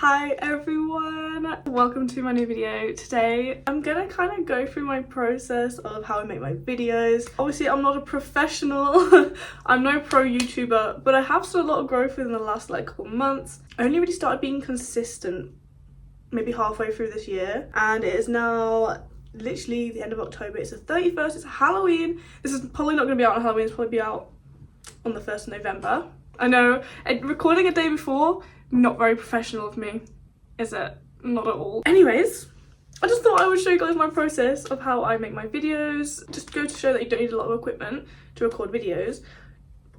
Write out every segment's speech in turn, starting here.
Hi everyone, welcome to my new video. Today I'm gonna kind of go through my process of how I make my videos. Obviously I'm not a professional, I'm no pro YouTuber, but I have seen a lot of growth in the last couple months. I only really started being consistent maybe halfway through this year, and it is now literally the end of October. It's the 31st, it's Halloween. This is probably not gonna be out on Halloween, it's probably be out on the 1st of November. I know, recording a day before, not very professional of me, is it? Not at all. Anyways, I just thought I would show you guys my process of how I make my videos, just go to show that you don't need a lot of equipment to record videos.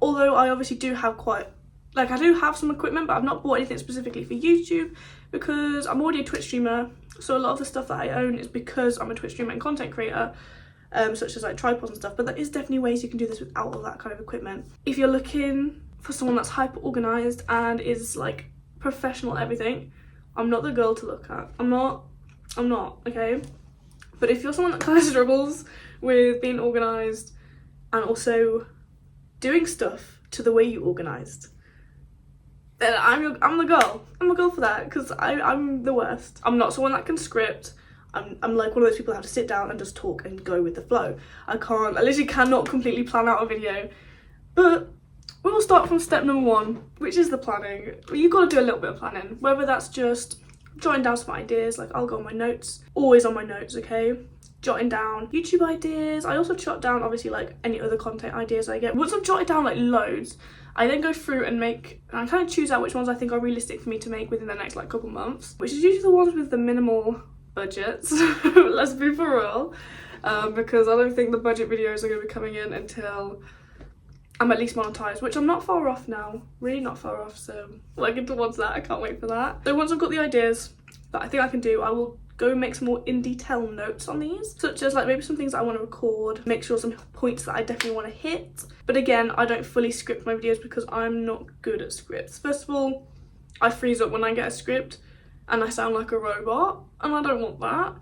Although I obviously do have I do have some equipment, but I've not bought anything specifically for YouTube because I'm already a Twitch streamer, so a lot of the stuff that I own is because I'm a Twitch streamer and content creator, such as tripods and stuff. But there is definitely ways you can do this without all that kind of equipment. If you're looking for someone that's hyper organized and is professional at everything, I'm not the girl to look at. I'm not, okay? But if you're someone that kind of struggles with being organized and also doing stuff to the way you organized, then I'm the girl. I'm a girl for that, because I'm the worst. I'm not someone that can script. I'm like one of those people that have to sit down and just talk and go with the flow. I literally cannot completely plan out a video. But we will start from step number one, which is the planning. You've got to do a little bit of planning, whether that's just jotting down some ideas. I'll go on my notes, always on my notes, okay? Jotting down YouTube ideas. I also jot down obviously any other content ideas I get. Once I've jotted down loads, I then go through and I kind of choose out which ones I think are realistic for me to make within the next couple months, which is usually the ones with the minimal budgets. Let's be for real, because I don't think the budget videos are going to be coming in until I'm at least monetized, which I'm not far off now, really not far off, so working towards that. I can't wait for that. So once I've got the ideas that I think I can do, I will go make some more in detail notes on these, such as maybe some things that I want to record, make sure some points that I definitely want to hit. But again, I don't fully script my videos because I'm not good at scripts. First of all, I freeze up when I get a script and I sound like a robot, and I don't want that.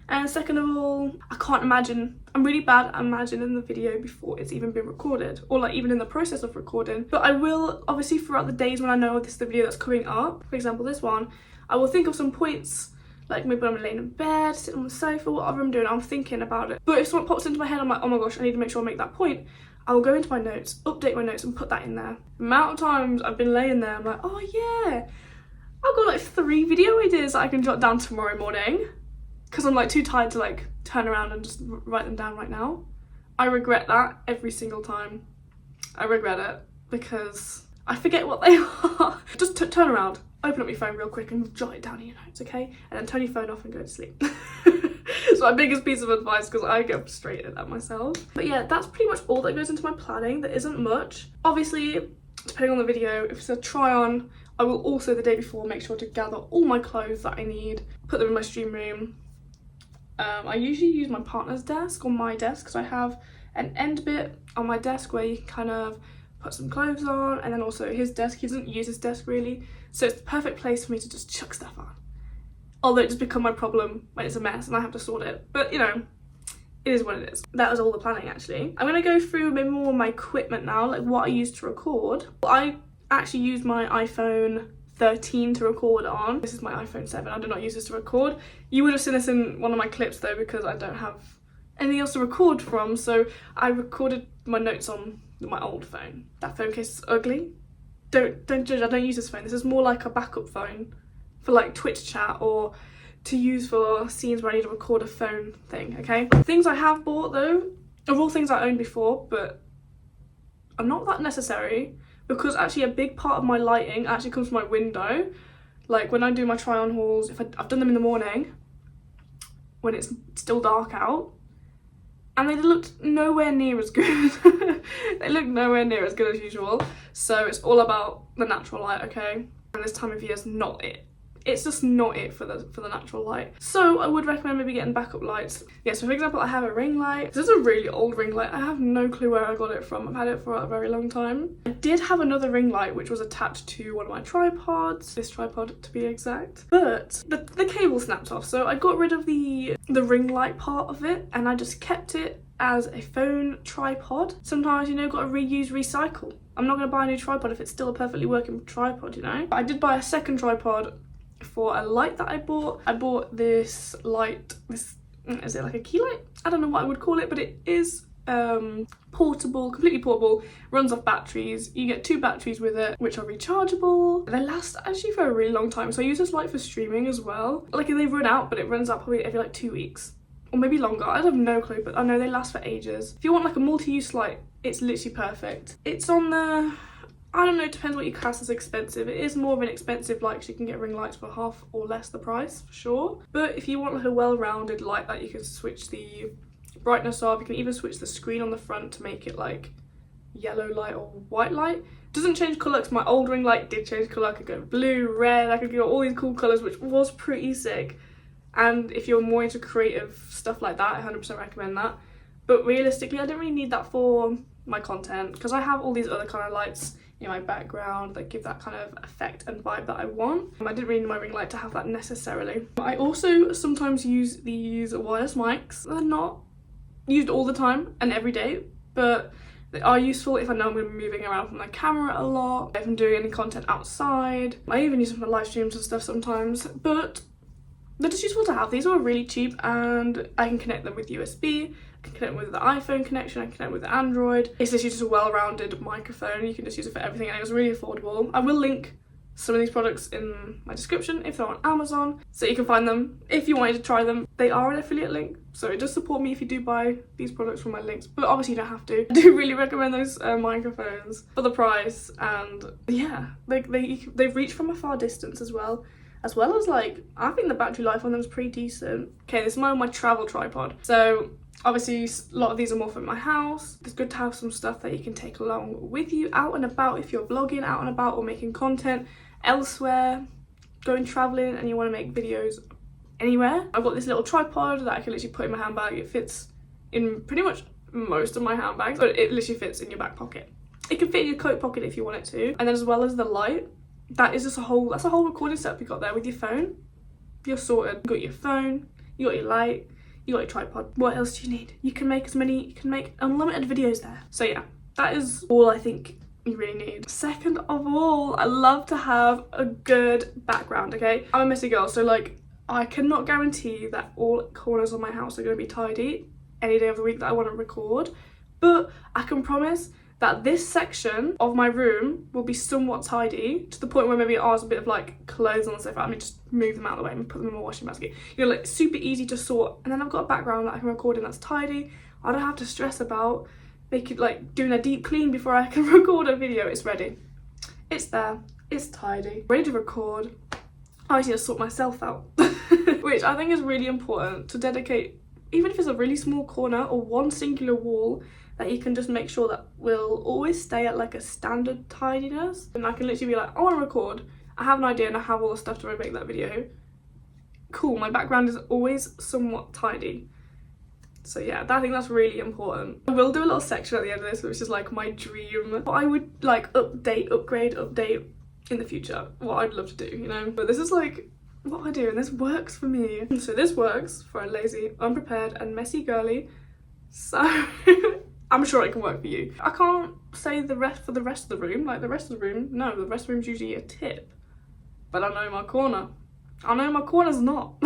And second of all, I can't imagine, I'm really bad at imagining the video before it's even been recorded, or even in the process of recording. But I will, obviously throughout the days when I know this is the video that's coming up, for example this one, I will think of some points, maybe when I'm laying in bed, sitting on the sofa, whatever I'm doing, I'm thinking about it. But if something pops into my head, I'm like, oh my gosh, I need to make sure I make that point, I will go into my notes, update my notes and put that in there. The amount of times I've been laying there, I'm like, oh yeah, I've got 3 video ideas that I can jot down tomorrow morning, because I'm too tired to turn around and just write them down right now. I regret that every single time. I regret it because I forget what they are. Just turn around, open up your phone real quick and jot it down in your notes, okay? And then turn your phone off and go to sleep. It's my biggest piece of advice because I get frustrated at myself. But yeah, that's pretty much all that goes into my planning. There isn't much. Obviously, depending on the video, if it's a try on, I will also the day before make sure to gather all my clothes that I need, put them in my stream room. I usually use my partner's desk or my desk because I have an end bit on my desk where you can kind of put some clothes on, and then also his desk, he doesn't use his desk really, so it's the perfect place for me to just chuck stuff on. Although it just becomes my problem when it's a mess and I have to sort it, but it is what it is. That was all the planning actually. I'm going to go through maybe more of my equipment now, what I use to record. I actually use my iPhone 13 to record on. This is my iPhone 7. I do not use this to record. You would have seen this in one of my clips though, because I don't have anything else to record from, so I recorded my notes on my old phone. That phone case is ugly. Don't judge, I don't use this phone. This is more like a backup phone for Twitch chat or to use for scenes where I need to record a phone thing, okay? Things I have bought though are all things I owned before, but are not that necessary, because actually a big part of my lighting actually comes from my window. When I do my try on hauls, if I've done them in the morning when it's still dark out, and they looked nowhere near as good. They look nowhere near as good as usual, so it's all about the natural light, okay? And this time of year is not it. It's just not it for the natural light. So I would recommend maybe getting backup lights. Yeah, so for example, I have a ring light. This is a really old ring light. I have no clue where I got it from. I've had it for a very long time. I did have another ring light which was attached to one of my tripods, this tripod to be exact, but the cable snapped off, so I got rid of the ring light part of it and I just kept it as a phone tripod. Sometimes, gotta reuse, recycle. I'm not gonna buy a new tripod if it's still a perfectly working tripod, I did buy a second tripod for a light that I bought. I bought this light, is it like a key light? I don't know what I would call it, but it is portable, completely portable, runs off batteries. You get 2 batteries with it, which are rechargeable. They last actually for a really long time, so I use this light for streaming as well. Like, they run out, but it runs out probably every like 2 weeks or maybe longer. I have no clue, but I know they last for ages. If you want like a multi-use light, it's literally perfect. It's on the, I don't know, it depends what you class as expensive. It is more of an expensive light, so you can get ring lights for half or less the price for sure. But if you want like a well-rounded light that you can switch the brightness of, you can even switch the screen on the front to make it like yellow light or white light. Doesn't change colour, because my old ring light did change colour. I could go blue, red, I could go all these cool colours, which was pretty sick. And if you're more into creative stuff like that, I 100% recommend that. But realistically, I don't really need that for my content, because I have all these other kind of lights in my background that give that kind of effect and vibe that I want. I didn't really need my ring light to have that necessarily. But I also sometimes use these wireless mics. They're not used all the time and every day, but they are useful if I know I'm going to be moving around from my camera a lot, if I'm doing any content outside. I even use them for live streams and stuff sometimes, but they're just useful to have. These are really cheap, and I can connect them with USB, I can connect with the iPhone connection, I can connect with the Android. It's literally just a well-rounded microphone. You can just use it for everything, and it was really affordable. I will link some of these products in my description if they're on Amazon, so you can find them if you wanted to try them. They are an affiliate link, so it does support me if you do buy these products from my links, but obviously you don't have to. I do really recommend those microphones for the price, and yeah, they've reached from a far distance as well as like, I think the battery life on them is pretty decent. Okay, this is my travel tripod. So obviously a lot of these are more for my house. It's good to have some stuff that you can take along with you out and about if you're vlogging out and about or making content elsewhere, going traveling and you want to make videos anywhere. I've got this little tripod that I can literally put in my handbag. It fits in pretty much most of my handbags, but it literally fits in your back pocket. It can fit in your coat pocket if you want it to. And then as well as the light, that's a whole recording setup you got there with your phone. You're sorted. You got your phone, you got your light, you got your tripod. What else do you need? You can make unlimited videos there. So yeah, that is all I think you really need. Second of all, I love to have a good background, okay? I'm a messy girl, so like, I cannot guarantee that all corners of my house are going to be tidy any day of the week that I want to record, but I can promise that this section of my room will be somewhat tidy, to the point where maybe ours a bit of like clothes on the sofa. I mean, just move them out of the way and put them in my washing basket. You know, like super easy to sort. And then I've got a background that I can record in that's tidy. I don't have to stress about doing a deep clean before I can record a video. It's ready. It's there. It's tidy. Ready to record. I just need to sort myself out. Which I think is really important, to dedicate, even if it's a really small corner or one singular wall, that you can just make sure that will always stay at like a standard tidiness. And I can literally be like, I want to record, I have an idea and I have all the stuff to make that video. Cool, my background is always somewhat tidy. So yeah, I think that's really important. I will do a little section at the end of this, which is like my dream. What I would like update in the future. What I'd love to do, you know? But this is like what I do, and this works for me. So this works for a lazy, unprepared and messy girly. So I'm sure it can work for you. I can't say the rest for the rest of the room. Like the rest of the room, no, the rest of the room's usually a tip. But I know my corner. I know my corner's not.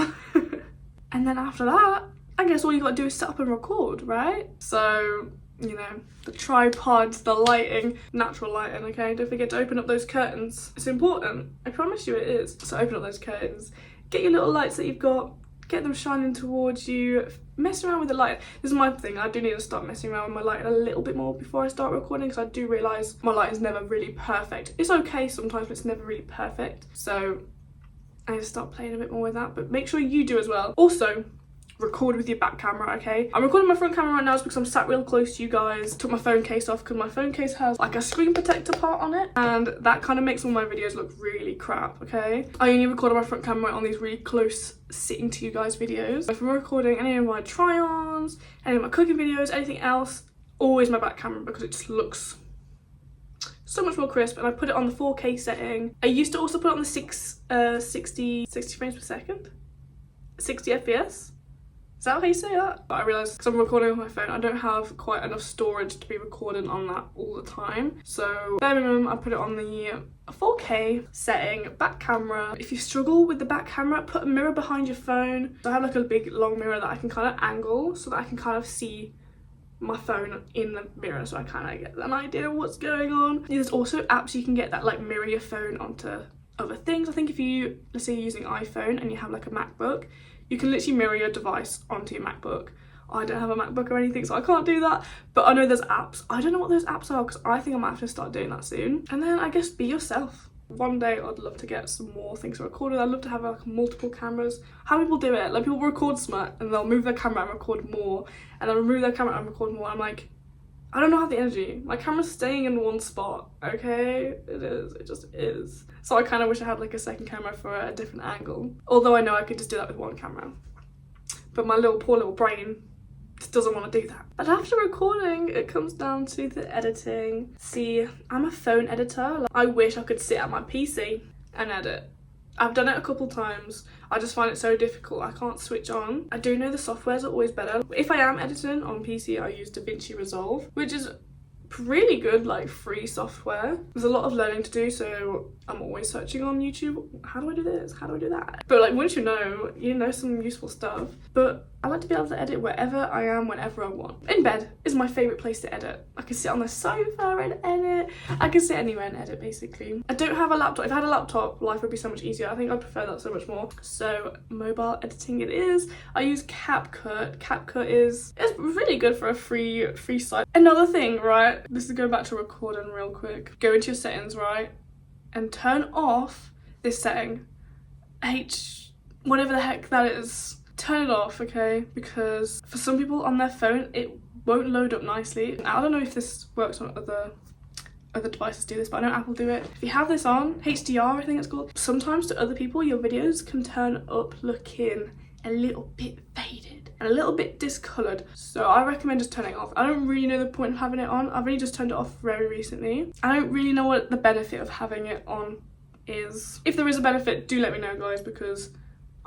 And then after that, I guess all you gotta do is set up and record, right? So, you know, the tripod, the lighting, natural lighting, okay? Don't forget to open up those curtains. It's important. I promise you it is. So open up those curtains. Get your little lights that you've got. Get them shining towards you. Mess around with the light. This is my thing. I do need to start messing around with my light a little bit more before I start recording, because I do realise my light is never really perfect. It's okay sometimes, but it's never really perfect. So I need to start playing a bit more with that, but make sure you do as well. Also, record with your back camera, okay? I'm recording my front camera right now because I'm sat real close to you guys. Took my phone case off because my phone case has like a screen protector part on it, and that kind of makes all my videos look really crap, okay? I only record on my front camera on these really close sitting to you guys videos. If I'm recording any of my try-ons, any of my cooking videos, anything else, always my back camera, because it just looks so much more crisp. And I put it on the 4K setting. I used to also put it on the 60 frames per second, 60 FPS. Is that how you say that? But I realised because I'm recording on my phone, I don't have quite enough storage to be recording on that all the time. So bare minimum, I put it on the 4K setting, back camera. If you struggle with the back camera, put a mirror behind your phone. So I have like a big long mirror that I can kind of angle so that I can kind of see my phone in the mirror, so I kind of get an idea of what's going on. There's also apps you can get that like mirror your phone onto other things. I think if you, let's say you're using iPhone and you have like a MacBook, you can literally mirror your device onto your MacBook. I don't have a MacBook or anything, so I can't do that. But I know there's apps. I don't know what those apps are because I think I might have to start doing that soon. And then I guess be yourself. One day I'd love to get some more things recorded. I'd love to have like multiple cameras. How people do it, like people record smut and they'll move their camera and record more, and they'll remove their camera and record more. I'm like, I don't know how the energy. My camera's staying in one spot, okay? It just is. So I kind of wish I had like a second camera for a different angle. Although I know I could just do that with one camera. But my poor little brain just doesn't want to do that. But after recording, it comes down to the editing. See, I'm a phone editor. I wish I could sit at my PC and edit. I've done it a couple times. I just find it so difficult. I can't switch on. I do know the softwares are always better. If I am editing on PC, I use DaVinci Resolve, which is really good, like free software. There's a lot of learning to do, so I'm always searching on YouTube. How do I do this? How do I do that? But like once you know some useful stuff. But I like to be able to edit wherever I am, whenever I want. In bed is my favourite place to edit. I can sit on the sofa and edit. I can sit anywhere and edit, basically. I don't have a laptop. If I had a laptop, life would be so much easier. I think I'd prefer that so much more. So mobile editing it is. I use CapCut. CapCut is really good for a free site. Another thing, right? This is going back to recording real quick. Go into your settings, right? And turn off this setting. Whatever the heck that is. Turn it off, okay? Because for some people on their phone, it won't load up nicely. I don't know if this works on other devices do this, but I know Apple do it. If you have this on, HDR I think it's called, sometimes to other people your videos can turn up looking a little bit faded and a little bit discoloured. So I recommend just turning it off. I don't really know the point of having it on. I've really just turned it off very recently. I don't really know what the benefit of having it on is. If there is a benefit, do let me know, guys, because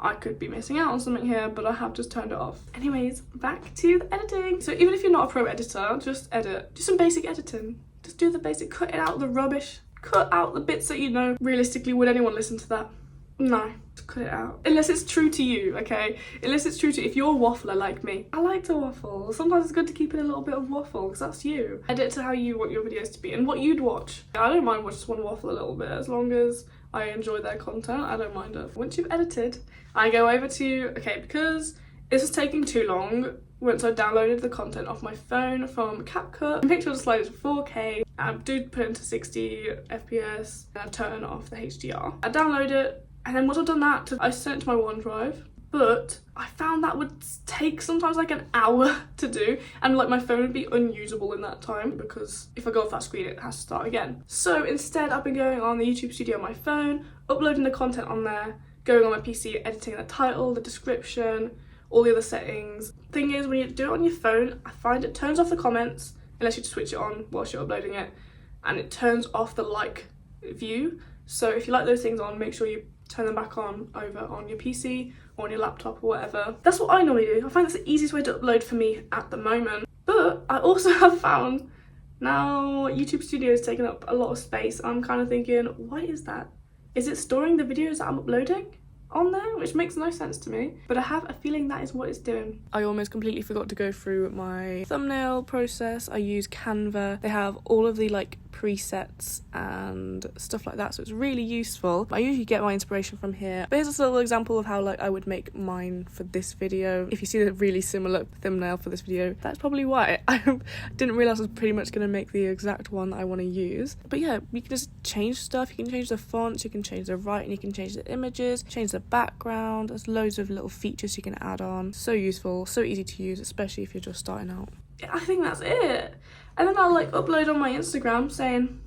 I could be missing out on something here, but I have just turned it off. Anyways, back to the editing. So even if you're not a pro editor, just edit. Do some basic editing. Just do the basic, cut it out the rubbish. Cut out the bits that you know. Realistically, would anyone listen to that? No, just cut it out. Unless it's true to you, okay? Unless it's true to, if you're a waffler like me. I like to waffle. Sometimes it's good to keep in a little bit of waffle, because that's you. Edit to how you want your videos to be and what you'd watch. I don't mind just want to waffle a little bit, as long as I enjoy their content, I don't mind it. Once you've edited, I go over to, okay, because this is taking too long, once I downloaded the content off my phone from CapCut, make sure to slide it to 4K, I do put it into 60 FPS, and I turn off the HDR. I download it, and then once I've done that, I send it to my OneDrive, but I found that would take sometimes like an hour to do, and like my phone would be unusable in that time because if I go off that screen it has to start again. So instead I've been going on the YouTube studio on my phone, uploading the content on there, going on my PC, editing the title, the description, all the other settings. Thing is, when you do it on your phone, I find it turns off the comments unless you switch it on whilst you're uploading it, and it turns off the like view. So if you like those things on, make sure you turn them back on over on your PC or on your laptop or whatever. That's what I normally do. I find that's the easiest way to upload for me at the moment. But I also have found now YouTube Studio is taking up a lot of space. I'm kind of thinking, why is that? Is it storing the videos that I'm uploading on there? Which makes no sense to me, but I have a feeling that is what it's doing. I almost completely forgot to go through my thumbnail process. I use Canva. They have all of the like presets and stuff like that, so it's really useful. I usually get my inspiration from here, but here's a little example of how like I would make mine for this video. If you see the really similar thumbnail for this video, that's probably why. I didn't realize I was pretty much going to make the exact one that I want to use. But yeah, you can just change stuff. You can change the fonts, you can change the writing, you can change the images, change the background. There's loads of little features you can add on. So useful, so easy to use, especially if you're just starting out. I think that's it. And then I'll like upload on my Instagram saying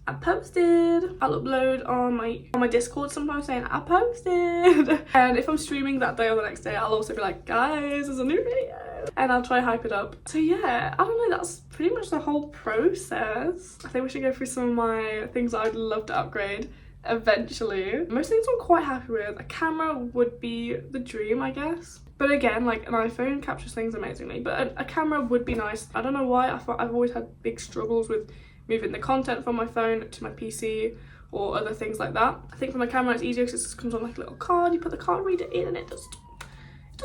I posted. I'll upload on my Discord sometimes saying I posted. And if I'm streaming that day or the next day, I'll also be like, guys, there's a new video. And I'll try hype it up. So yeah, I don't know, that's pretty much the whole process. I think we should go through some of my things I'd love to upgrade. eventually. Most things I'm quite happy with. A camera would be the dream, I guess. But again, like an iPhone captures things amazingly, but a camera would be nice. I don't know why, I've always had big struggles with moving the content from my phone to my PC or other things like that. I think for my camera it's easier because it just comes on like a little card. You put the card reader in and it just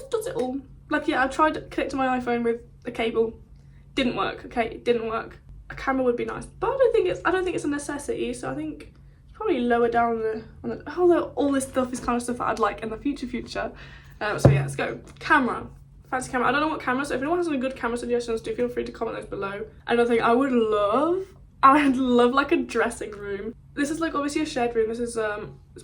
does it all. Like, yeah, I tried connecting my iPhone with a cable. Didn't work, okay? It didn't work. A camera would be nice, but I don't think it's a necessity, so I think it's probably lower down although all this stuff is kind of stuff that I'd like in the future. So yeah, let's go. Camera. Fancy camera. I don't know what camera, so if anyone has any good camera suggestions, do feel free to comment those below. Another thing I would love like a dressing room. This is like obviously a shared room. This is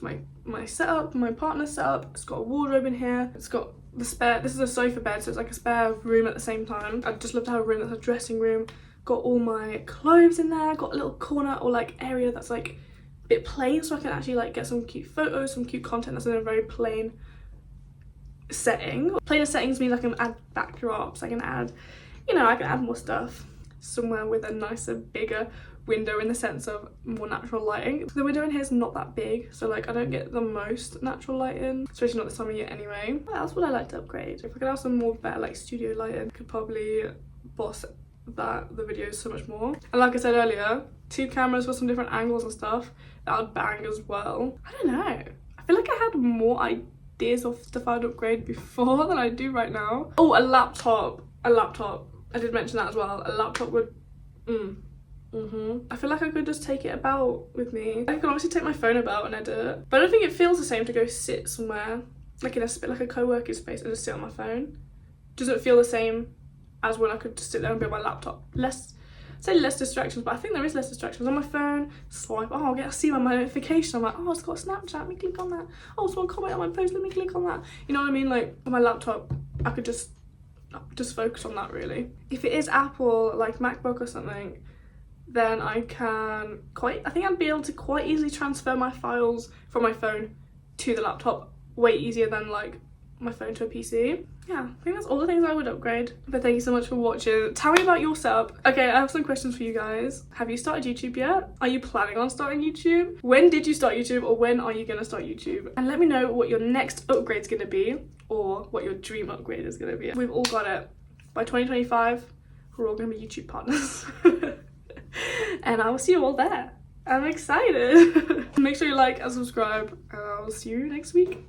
my setup, my partner's setup. It's got a wardrobe in here. It's got the spare, this is a sofa bed, so it's like a spare room at the same time. I'd just love to have a room that's a dressing room. Got all my clothes in there. Got a little corner or like area that's like a bit plain, so I can actually like get some cute photos, some cute content that's in a very plain setting. Plainer settings means I can add backdrops, I can add, you know, I can add more stuff. Somewhere with a nicer, bigger window in the sense of more natural lighting. The window in here is not that big, so like I don't get the most natural lighting, especially not this time of year anyway. What else would I like to upgrade? If I could have some more better like studio lighting, I could probably boss the videos so much more. And like I said earlier, 2 cameras for some different angles and stuff, that would bang as well. I don't know, I feel like I had more ideas of stuff I'd upgrade before than I do right now. Oh, a laptop. I did mention that as well. A laptop would I feel like I could just take it about with me. I can obviously take my phone about and edit, but I don't think it feels the same to go sit somewhere like in a co-working space and just sit on my phone. Doesn't feel the same as when I could just sit there and be on my laptop. Less distractions, but I think there is less distractions. On my phone, swipe, oh, I see my notification, I'm like, oh, it's got Snapchat, let me click on that. Oh, someone comment on my post, let me click on that. You know what I mean? Like on my laptop, I could just focus on that really. If it is Apple, like MacBook or something, then I think I'd be able to quite easily transfer my files from my phone to the laptop way easier than like my phone to a PC. Yeah, I think that's all the things I would upgrade. But thank you so much for watching. Tell me about your setup. Okay, I have some questions for you guys. Have you started YouTube yet? Are you planning on starting YouTube? When did you start YouTube, or when are you gonna start YouTube? And let me know what your next upgrade's gonna be, or what your dream upgrade is gonna be. We've all got it. By 2025, we're all gonna be YouTube partners. And I will see you all there. I'm excited. Make sure you like and subscribe, and I'll see you next week.